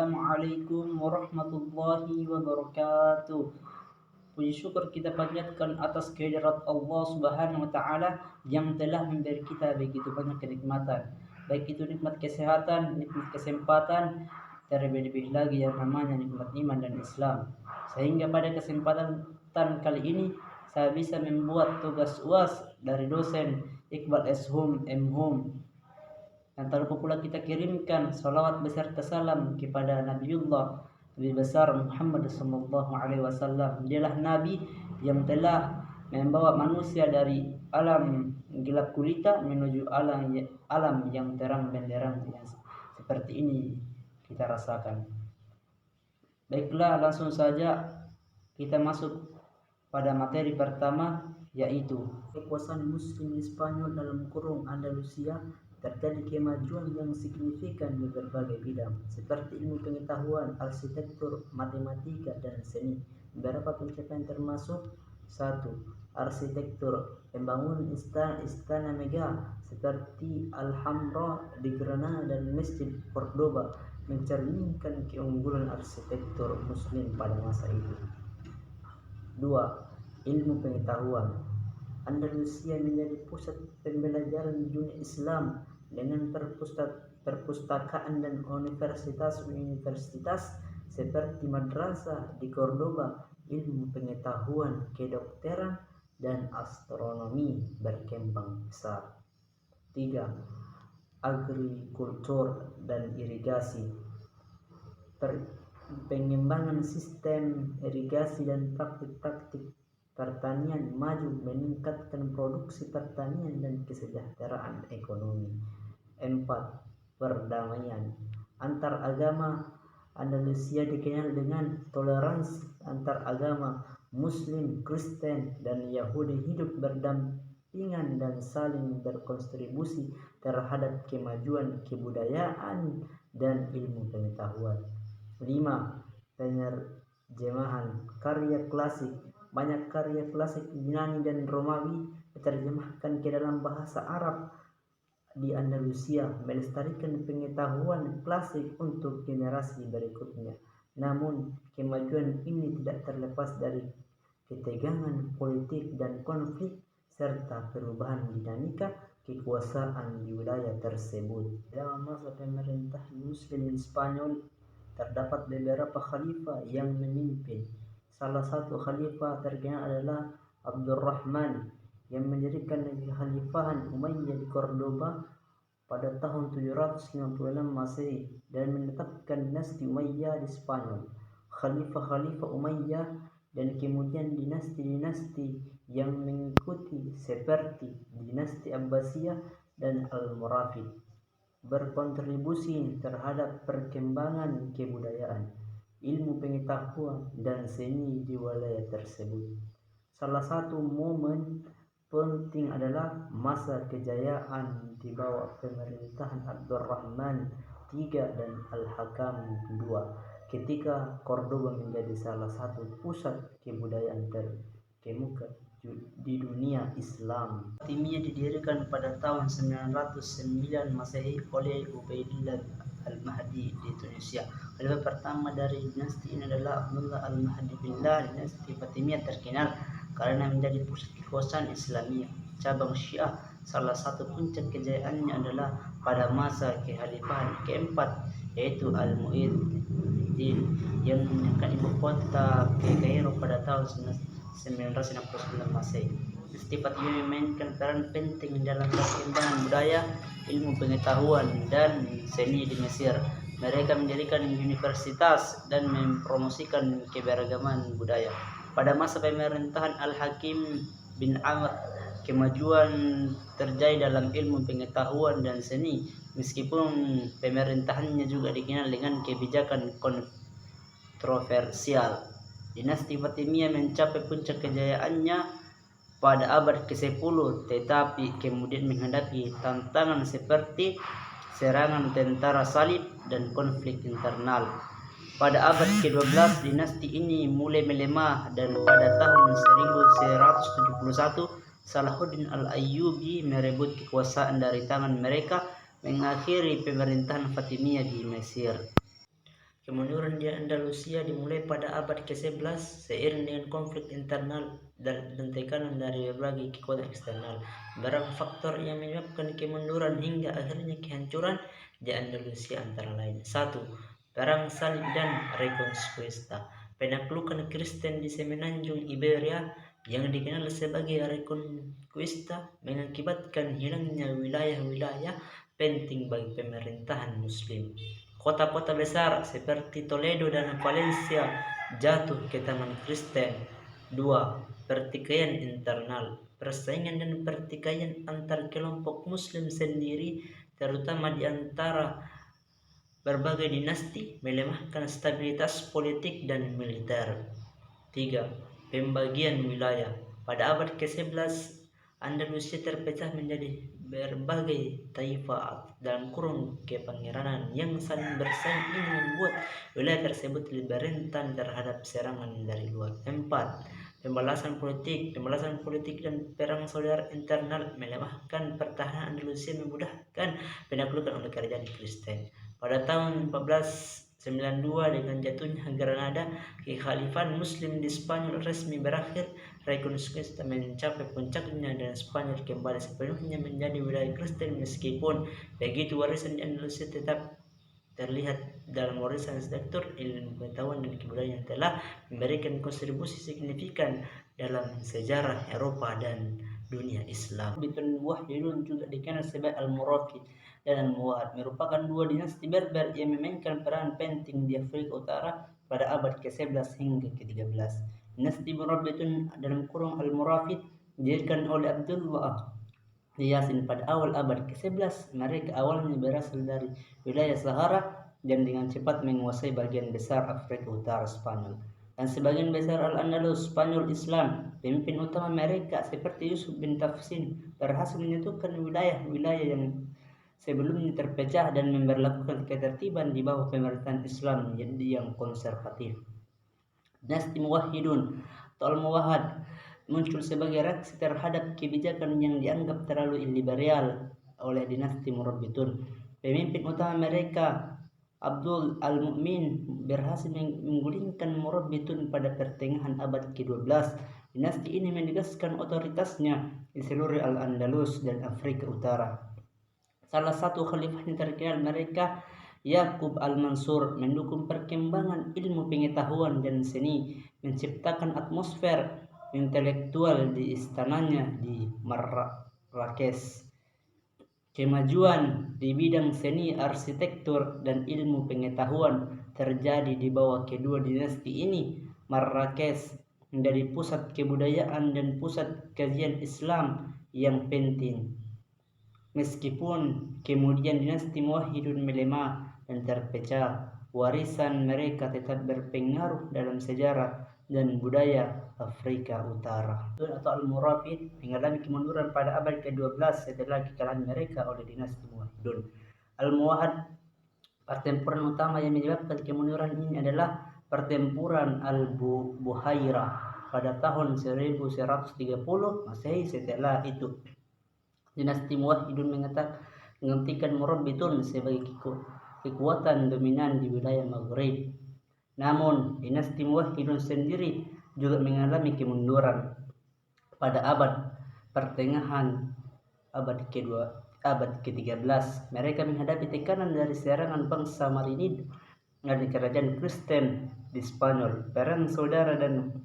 Assalamualaikum warahmatullahi wabarakatuh. Puji syukur kita panjatkan atas kehadirat Allah Subhanahu wa taala yang telah memberi kita begitu banyak kenikmatan. Baik itu nikmat kesehatan, nikmat kesempatan, terlebih-lebih lagi yang namanya nikmat iman dan Islam. Sehingga pada kesempatan kali ini saya bisa membuat tugas UAS dari dosen Iqbal Hum M.Hum. Dan tak lupa pula kita kirimkan salawat beserta salam kepada Nabiullah Nabi besar Muhammad SAW. Dialah Nabi yang telah membawa manusia dari alam gelap gulita menuju alam yang terang benderang yang seperti ini kita rasakan. Baiklah, langsung saja kita masuk pada materi pertama, yaitu kekuasaan Muslim di Spanyol dalam kurung Andalusia. Terjadi kemajuan yang signifikan di berbagai bidang, seperti ilmu pengetahuan, arsitektur, matematika, dan seni. Beberapa pencapaian termasuk: 1. Arsitektur, pembangunan istana megah seperti Alhambra di Granada dan Masjid Cordoba mencerminkan keunggulan arsitektur Muslim pada masa itu. 2. Ilmu pengetahuan, Andalusia menjadi pusat pembelajaran di dunia Islam dengan perpustakaan dan universitas seperti madrasah di Cordoba. Ilmu pengetahuan kedokteran dan astronomi berkembang besar. 3. Agrikultur dan irigasi, pengembangan sistem irigasi dan praktik-praktik pertanian maju meningkatkan produksi pertanian dan kesejahteraan ekonomi. 4. Perdamaian antar agama, Andalusia dikenal dengan toleransi antar agama. Muslim, Kristen, dan Yahudi hidup berdampingan dan saling berkontribusi terhadap kemajuan kebudayaan dan ilmu pengetahuan. 5. Penerjemahan karya klasik, banyak karya klasik Yunani dan Romawi diterjemahkan ke dalam bahasa Arab di Andalusia, melestarikan pengetahuan klasik untuk generasi berikutnya. Namun, kemajuan ini tidak terlepas dari ketegangan politik dan konflik serta perubahan dinamika kekuasaan di wilayah tersebut. Dalam masa pemerintah Muslim di Spanyol, terdapat beberapa khalifah yang memimpin. Salah satu khalifah terkenal adalah Abdurrahman yang mendirikan kekhalifahan Umayyah di Cordoba pada tahun 756 Masehi dan menetapkan dinasti Umayyah di Spanyol. Khalifah-khalifah Umayyah dan kemudian dinasti-dinasti yang mengikuti seperti dinasti Abbasiyah dan Al-Murabit berkontribusi terhadap perkembangan kebudayaan, ilmu pengetahuan, dan seni di wilayah tersebut. Salah satu momen penting adalah masa kejayaan di bawah pemerintahan Abdurrahman III dan Al-Hakam II, ketika Cordoba menjadi salah satu pusat kebudayaan terkemuka di dunia Islam. Fatimiyah didirikan pada tahun 909 Masehi oleh Ubaidillah Al-Mahdi di Tunisia. Khalifah pertama dari dinasti ini adalah Abdullah Al-Mahdi Billah. Dinasti Fatimiyah terkenal karena menjadi pusat kekuasaan Islamiyah cabang Syiah. Salah satu puncak kejayaannya adalah pada masa kekhalifahan keempat, yaitu Al-Mu'tasim yang memindahkan ibu kota ke Kairo pada tahun 969 Masehi. Dinasti Fatimiyah memainkan peran penting dalam perkembangan budaya, ilmu pengetahuan, dan seni di Mesir. Mereka mendirikan universitas dan mempromosikan keberagaman budaya. Pada masa pemerintahan Al-Hakim bin Amr, kemajuan terjadi dalam ilmu pengetahuan dan seni, meskipun pemerintahannya juga dikenal dengan kebijakan kontroversial. Dinasti Fatimiyah mencapai puncak kejayaannya pada abad ke-10, tetapi kemudian menghadapi tantangan seperti serangan tentara salib dan konflik internal. Pada abad ke-12 dinasti ini mulai melemah dan pada tahun 1171 Salahuddin Al-Ayyubi merebut kekuasaan dari tangan mereka, mengakhiri pemerintahan Fatimiyah di Mesir. Kemunduran di Andalusia dimulai pada abad ke-11 seiring dengan konflik internal dan tekanan dari berbagai kekuatan eksternal. Beberapa faktor yang menyebabkan kemunduran hingga akhirnya kehancuran di Andalusia antara lain: 1. Perang Salib dan Reconquista. Penaklukan Kristen di semenanjung Iberia yang dikenal sebagai Reconquista mengakibatkan hilangnya wilayah-wilayah penting bagi pemerintahan Muslim. Kota-kota besar seperti Toledo dan Valencia jatuh ke tangan Kristen. 2. Pertikaian internal. Persaingan dan pertikaian antar kelompok Muslim sendiri, terutama di antara berbagai dinasti, melemahkan stabilitas politik dan militer. 3. Pembagian wilayah. Pada abad ke-11, Andalusia terpecah menjadi berbagai taifah dalam kurung kepangeranan yang saling bersaing. Ini membuat wilayah tersebut lebih rentan terhadap serangan dari luar. 4. Pembalasan politik dan perang saudara internal melemahkan pertahanan Andalusia, memudahkan penaklukan oleh kerajaan Kristen. Pada tahun 1492 dengan jatuhnya Granada, kekhalifahan Muslim di Spanyol resmi berakhir. Reconquista mencapai puncaknya dan Spanyol kembali sepenuhnya menjadi wilayah Kristen. Meskipun begitu, warisan di Andalusia tetap terlihat dalam warisan struktur ilmu pengetahuan dan kebudayaan yang telah memberikan kontribusi signifikan dalam sejarah Eropa dan dunia Islam. Bitun Wahidun juga dikenal sebagai Al-Muraqid dan Al-Muwahhid, merupakan dua dinasti Berber yang memainkan peran penting di Afrika Utara pada abad ke-11 hingga ke-13. Dinasti Murabbitun dalam kurung Al-Muraqid didirikan oleh Abdullah Yasin pada awal abad ke-11. Mereka awalnya berasal dari wilayah Sahara dan dengan cepat menguasai bagian besar Afrika Utara Spanyol dan sebagian besar Al-Andalus Spanyol Islam. Pemimpin utama mereka seperti Yusuf bin Tafsin berhasil menyatukan wilayah-wilayah yang sebelumnya terpecah dan memperlakukan ketertiban di bawah pemerintahan Islam yang konservatif. Dinasti Muwahhidun atau Al-Muwahhid muncul sebagai reaksi terhadap kebijakan yang dianggap terlalu liberal oleh dinasti Murabbitun. Pemimpin utama mereka, Abdul Al-Mu'min, berhasil menggulingkan Murabbitun pada pertengahan abad ke-12. Dinasti ini menegaskan otoritasnya di seluruh Al-Andalus dan Afrika Utara. Salah satu khalifah yang terkenal mereka, Yakub Al-Mansur, mendukung perkembangan ilmu pengetahuan dan seni, menciptakan atmosfer intelektual di istananya di Marrakesh. Kemajuan di bidang seni, arsitektur, dan ilmu pengetahuan terjadi di bawah kedua dinasti ini. Marrakesh menjadi pusat kebudayaan dan pusat kajian Islam yang penting. Meskipun kemudian dinasti Muwahhidun melemah dan terpecah, warisan mereka tetap berpengaruh dalam sejarah dan budaya Afrika Utara. Atau Al-Murabit mengalami kemunduran pada abad ke-12 setelah kekalahan mereka oleh dinasti Muwahhidun. Al-Muwahhid, pertempuran utama yang menyebabkan kemunduran ini adalah pertempuran Al-Buhaira pada tahun 1130 Masehi. Setelah itu dinasti Muwahhidun menggantikan Murabbitun sebagai kekuatan dominan di wilayah Maghrib. Namun, dinasti Muwahhidun sendiri juga mengalami kemunduran pada pertengahan abad ke-13. Mereka menghadapi tekanan dari serangan bangsa Marinid dari kerajaan Kristen di Spanyol. Perang saudara dan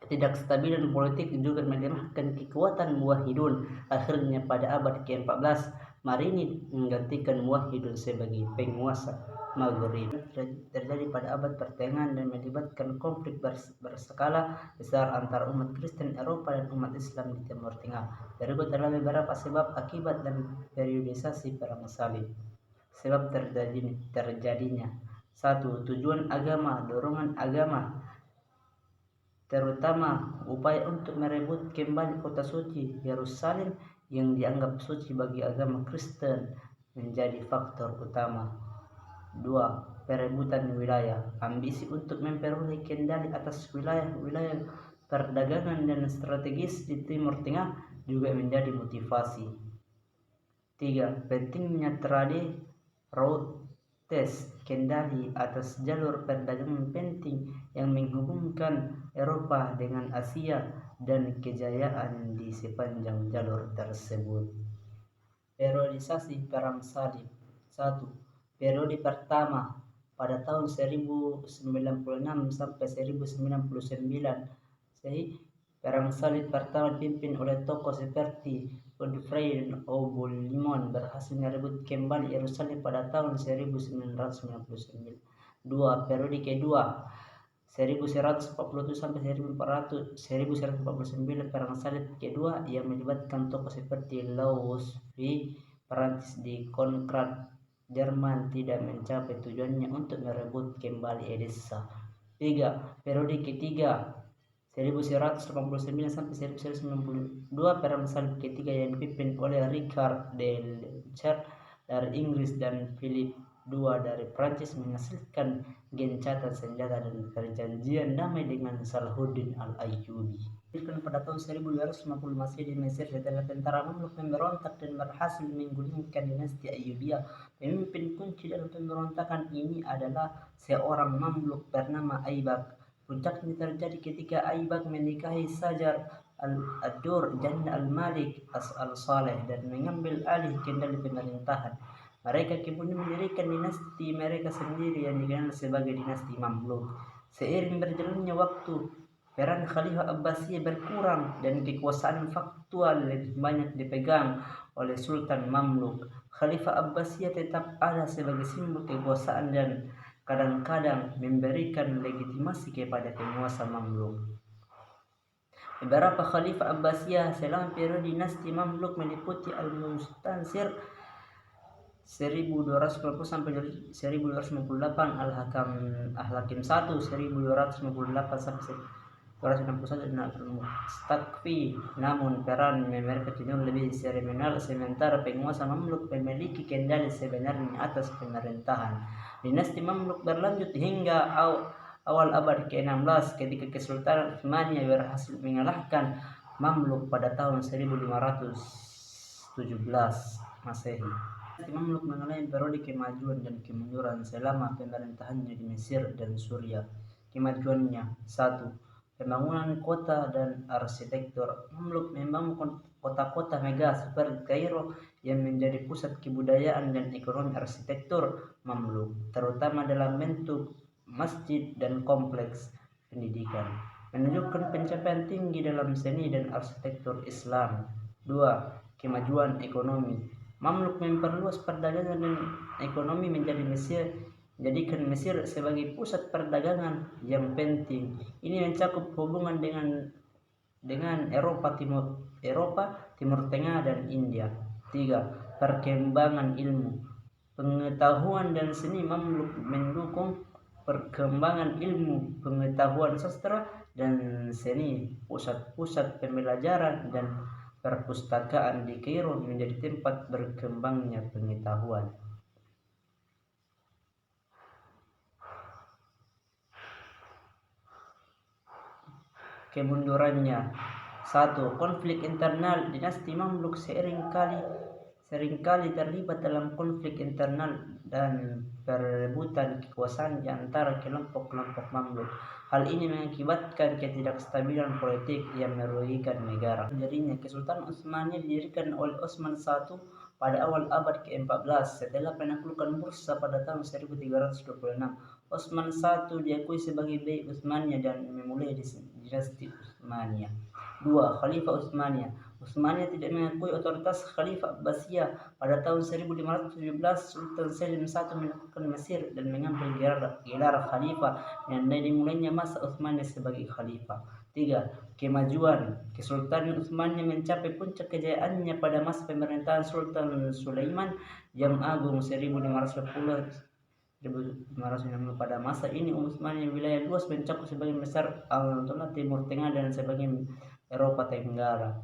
ketidakstabilan politik juga melemahkan kekuatan Muwahhidun. Akhirnya pada abad ke-14, Marinid menggantikan Muwahhidun sebagai penguasa Maghrib. Terjadi pada abad pertengahan dan melibatkan konflik berskala besar antara umat Kristen Eropa dan umat Islam di Timur Tengah. Berikut adalah beberapa sebab, akibat, dan periodisasi perang salib. Sebab terjadinya: 1. Tujuan agama, dorongan agama, terutama upaya untuk merebut kembali kota suci Yerusalem yang dianggap suci bagi agama Kristen, menjadi faktor utama. 2. Perebutan wilayah, ambisi untuk memperoleh kendali atas wilayah-wilayah perdagangan dan strategis di Timur Tengah juga menjadi motivasi. 3. Pentingnya route kendali atas jalur perdagangan penting yang menghubungkan Eropa dengan Asia dan kejayaan di sepanjang jalur tersebut. Periodisasi Perang Salib. 1. Periode pertama pada tahun 1096 sampai 1099. Perang Salib pertama dipimpin oleh tokoh seperti Godfrey dan Limon berhasil merebut kembali Yerusalem pada tahun 1999. 2. Periode kedua 1147 sampai 1149 Perang Salib kedua yang melibatkan tokoh seperti Louis Perancis di Konrad Jerman tidak mencapai tujuannya untuk merebut kembali Edessa. 3. Periode ketiga 1189 sampai 1192 Perang Salib ketiga yang dipimpin oleh Richard de Lancaster dari Inggris dan Philip II dari Prancis menghasilkan gencatan senjata dan perjanjian damai dengan Salahuddin Al-Ayyubi. Pada tahun 1250 Masehi di Mesir setelah tentara Mamluk memberontak dan berhasil menggulingkan dinasti Ayyubiyah. Pemimpin kunci dalam pemberontakan ini adalah seorang Mamluk bernama Aibak. Puncaknya terjadi ketika Aibak menikahi Sajar al-Dur janda al-Malik al-Saleh dan mengambil alih kendali pemerintahan. Mereka kemudian mendirikan dinasti mereka sendiri yang dikenal sebagai dinasti Mamluk. Seiring berjalannya waktu, peran Khalifah Abbasiyah berkurang dan kekuasaan faktual lebih banyak dipegang oleh Sultan Mamluk. Khalifah Abbasiyah tetap ada sebagai simbol kekuasaan dan kadang-kadang memberikan legitimasi kepada penguasa Mamluk. Beberapa Khalifah Abbasiyah selama periode dinasti Mamluk meliputi Al-Mustansir 1290 sampai 1298, Al-Hakim 1 1298 sampai 1261 dan Al-Mustakfi. Namun peran mereka cenderung lebih seremonial sementara penguasa Mamluk memiliki kendali sebenarnya atas pemerintahan. Dinasti Mamluk berlanjut hingga awal abad ke-16 ketika Kesultanan Utsmaniyah berhasil mengalahkan Mamluk pada tahun 1517 Masehi. Dinasti Mamluk mengalami periode kemajuan dan kemunduran selama pemerintahannya di Mesir dan Suriah. Kemajuannya: 1. Pembangunan kota dan arsitektur. Mamluk membangun kota-kota megah seperti Kairo yang menjadi pusat kebudayaan dan ekonomi. Arsitektur Mamluk terutama dalam bentuk masjid dan kompleks pendidikan menunjukkan pencapaian tinggi dalam seni dan arsitektur Islam. 2. Kemajuan ekonomi. Mamluk memperluas perdagangan dan ekonomi menjadikan Mesir sebagai pusat perdagangan yang penting. Ini mencakup hubungan dengan Eropa Timur Tengah dan India. 3. Perkembangan ilmu, pengetahuan dan seni. Mamluk mendukung perkembangan ilmu, pengetahuan sastra dan seni. Pusat-pusat pembelajaran dan perpustakaan di Kairo menjadi tempat berkembangnya pengetahuan. Kemundurannya: 1. Konflik internal. Dinasti Mamluk seringkali terlibat dalam konflik internal dan perebutan kekuasaan di antara kelompok-kelompok Mamluk. Hal ini mengakibatkan ketidakstabilan politik yang merugikan negara. Jadinya Kesultanan Utsmaniyah didirikan oleh Utsman I pada awal abad ke-14 setelah penaklukan Bursa pada tahun 1326. Utsman I diakui sebagai Bey Utsmaniyah dan memulai dinasti Utsmaniyah. 2. Khalifah Utsmaniyah. Utsmaniyah tidak mengakui otoritas Khalifah Abbasiyah. Pada tahun 1517 Sultan Selim I menaklukkan Mesir dan mengambil gelar Khalifah, menandai dimulainya masa Utsmaniyah sebagai Khalifah. 3. Kemajuan. Kesultanan Utsmaniyah mencapai puncak kejayaannya pada masa pemerintahan Sultan Sulaiman yang Agung 1560. Pada masa ini Utsmaniyah wilayah luas mencakup sebagian besar Anatolia, Timur Tengah dan sebagian Eropa Tenggara.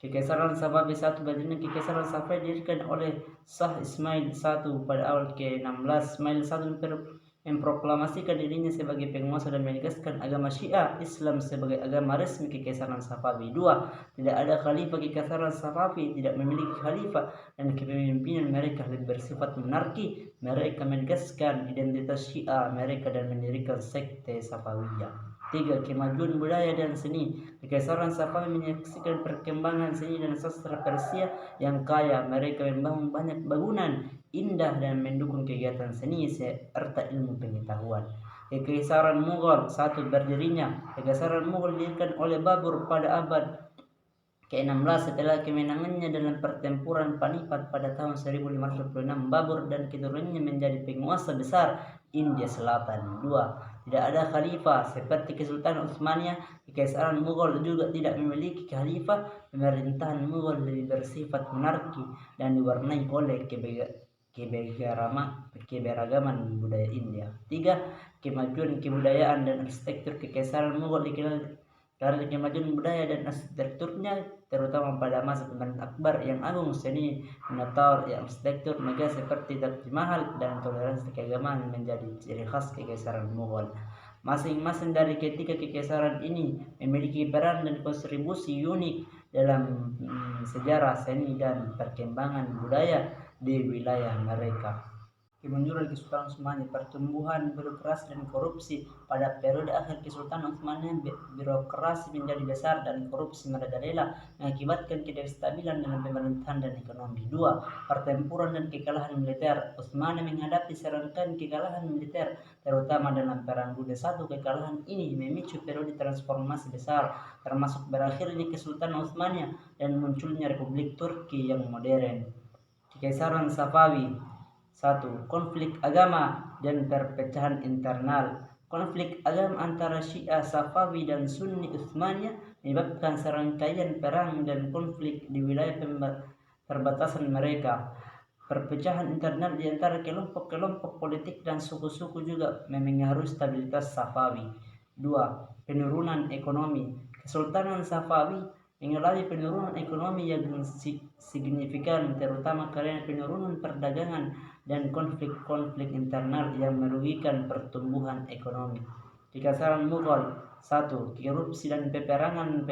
Kekaisaran Safavid I berdiri. Kekaisaran Safavid didirikan oleh Shah Ismail I pada awal ke-16. Ismail I memproklamasikan dirinya sebagai penguasa dan menegaskan agama Syiah Islam sebagai agama resmi Kekaisaran Safawi. 2. Tidak ada khalifah Kekaisaran Safawi, tidak memiliki khalifah dan kepemimpinan mereka lebih bersifat monarki. Mereka menegaskan identitas Syiah mereka dan mendirikan sekte Safawiyah. 3. Kemajuan budaya dan seni. Kekaisaran Safawi menyaksikan perkembangan seni dan sastra Persia yang kaya. Mereka membangun banyak bangunan indah dan mendukung kegiatan seni serta ilmu pengetahuan. Kekaisaran Mughal. 1. Berdirinya. Kekaisaran Mughal didirikan oleh Babur pada abad ke-16 setelah kemenangannya dalam pertempuran Panipat pada tahun 1526. Babur dan keturunannya menjadi penguasa besar India Selatan. 2. Tidak ada khalifah seperti Kesultanan Utsmaniyah. Kekaisaran Mughal juga tidak memiliki khalifah. Pemerintahan Mughal lebih bersifat monarki dan diwarnai oleh keberagaman budaya India. 3. Kemajuan kebudayaan dan arsitektur. Kekaisaran Mughal dikenal karena kemajuan budaya dan arsitekturnya, terutama pada masa pemerintahan Akbar yang agung. Seni menata arsitektur megah seperti Taj Mahal dan toleransi keagamaan menjadi ciri khas Kekaisaran Mughal. Masing-masing dari ketiga kekaisaran ini memiliki peran dan kontribusi unik dalam sejarah seni dan perkembangan budaya di wilayah mereka. Kemunduran Kesultanan Utsmaniyah, pertumbuhan birokrasi dan korupsi. Pada periode akhir Kesultanan Utsmaniyah, birokrasi menjadi besar dan korupsi merajalela, mengakibatkan ketidakstabilan dalam pemerintahan dan ekonomi. 2. Pertempuran dan kekalahan militer. Utsmaniyah menghadapi serangkaian kekalahan militer, terutama dalam Perang Dunia I. Kekalahan ini memicu periode transformasi besar, termasuk berakhirnya Kesultanan Utsmaniyah dan munculnya Republik Turki yang modern. Kekaisaran Safawi. 1. Konflik agama dan perpecahan internal. Konflik agama antara Syiah Safawi dan Sunni Utsmaniyah menyebabkan serangkaian perang dan konflik di wilayah perbatasan mereka. Perpecahan internal di antara kelompok-kelompok politik dan suku-suku juga memengaruhi stabilitas Safawi. 2. Penurunan ekonomi. Kesultanan Safawi mengalami penurunan ekonomi yang signifikan, terutama karena penurunan perdagangan dan konflik-konflik internal yang merugikan pertumbuhan ekonomi. Kekaisaran Mughal. 1. Korupsi dan peperangan.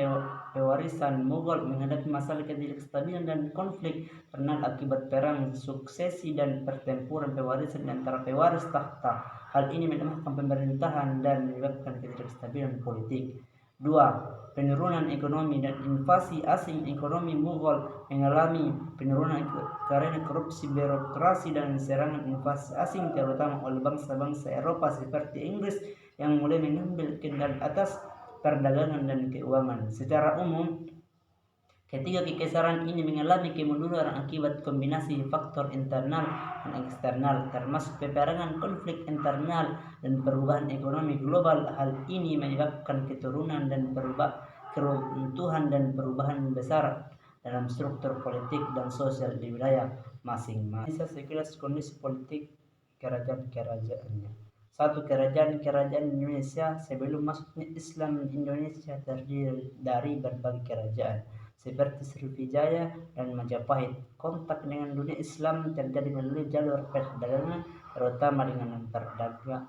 Pewarisan Mughal menghadapi masalah ketidakstabilan dan konflik internal akibat perang suksesi dan pertempuran pewarisan antara pewaris takhta. Hal ini melemahkan pemerintahan dan menyebabkan ketidakstabilan politik. 2. Penurunan ekonomi dan invasi asing. Ekonomi Mughal mengalami penurunan karena korupsi birokrasi dan serangan invasi asing, terutama oleh bangsa-bangsa Eropa seperti Inggris yang mulai mengambil kendali atas perdagangan dan keuangan. Secara umum, ketiga kekaisaran ini mengalami kemunduran akibat kombinasi faktor internal dan eksternal, termasuk peperangan, konflik internal, dan perubahan ekonomi global. Hal ini menyebabkan keturunan dan keruntuhan dan perubahan besar dalam struktur politik dan sosial di wilayah masing-masing. Sekilas kondisi politik kerajaan-kerajaannya. 1. Kerajaan Indonesia. Sebelum masuknya Islam di Indonesia terdiri dari berbagai kerajaan seperti Sriwijaya dan Majapahit. Kontak dengan dunia Islam terjadi melalui jalur perdagangan, terutama dengan pedagang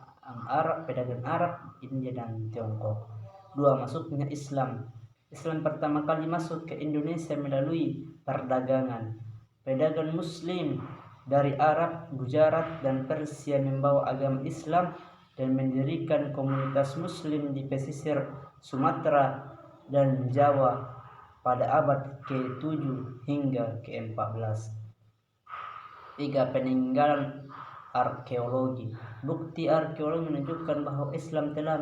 Arab, India dan Tiongkok. 2. Masuknya Islam. Islam pertama kali masuk ke Indonesia melalui perdagangan. Pedagang Muslim dari Arab, Gujarat, dan Persia membawa agama Islam dan mendirikan komunitas Muslim di pesisir Sumatera dan Jawa pada abad ke-7 hingga ke-14. 3. Peninggalan arkeologi. Bukti arkeologi menunjukkan bahwa Islam telah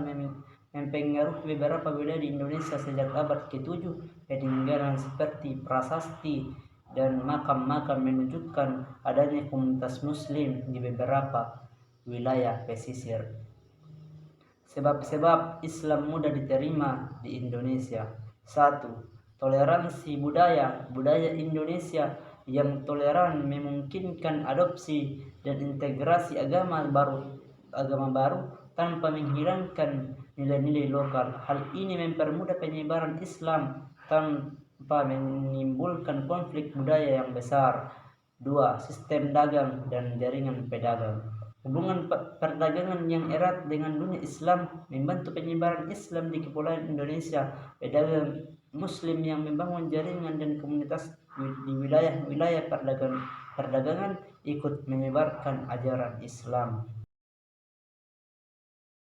mempengaruhi beberapa wilayah di Indonesia sejak abad ke-7. Peninggalan seperti prasasti dan makam-makam menunjukkan adanya komunitas Muslim di beberapa wilayah pesisir. Sebab-sebab Islam mudah diterima di Indonesia. 1. Toleransi budaya. Budaya Indonesia yang toleran memungkinkan adopsi dan integrasi agama baru tanpa menghilangkan nilai-nilai lokal. Hal ini mempermudah penyebaran Islam tanpa menimbulkan konflik budaya yang besar. 2. Sistem dagang dan jaringan pedagang. Hubungan perdagangan yang erat dengan dunia Islam membantu penyebaran Islam di kepulauan Indonesia. Pedagang Muslim yang membangun jaringan dan komunitas di wilayah-wilayah perdagangan ikut menyebarkan ajaran Islam.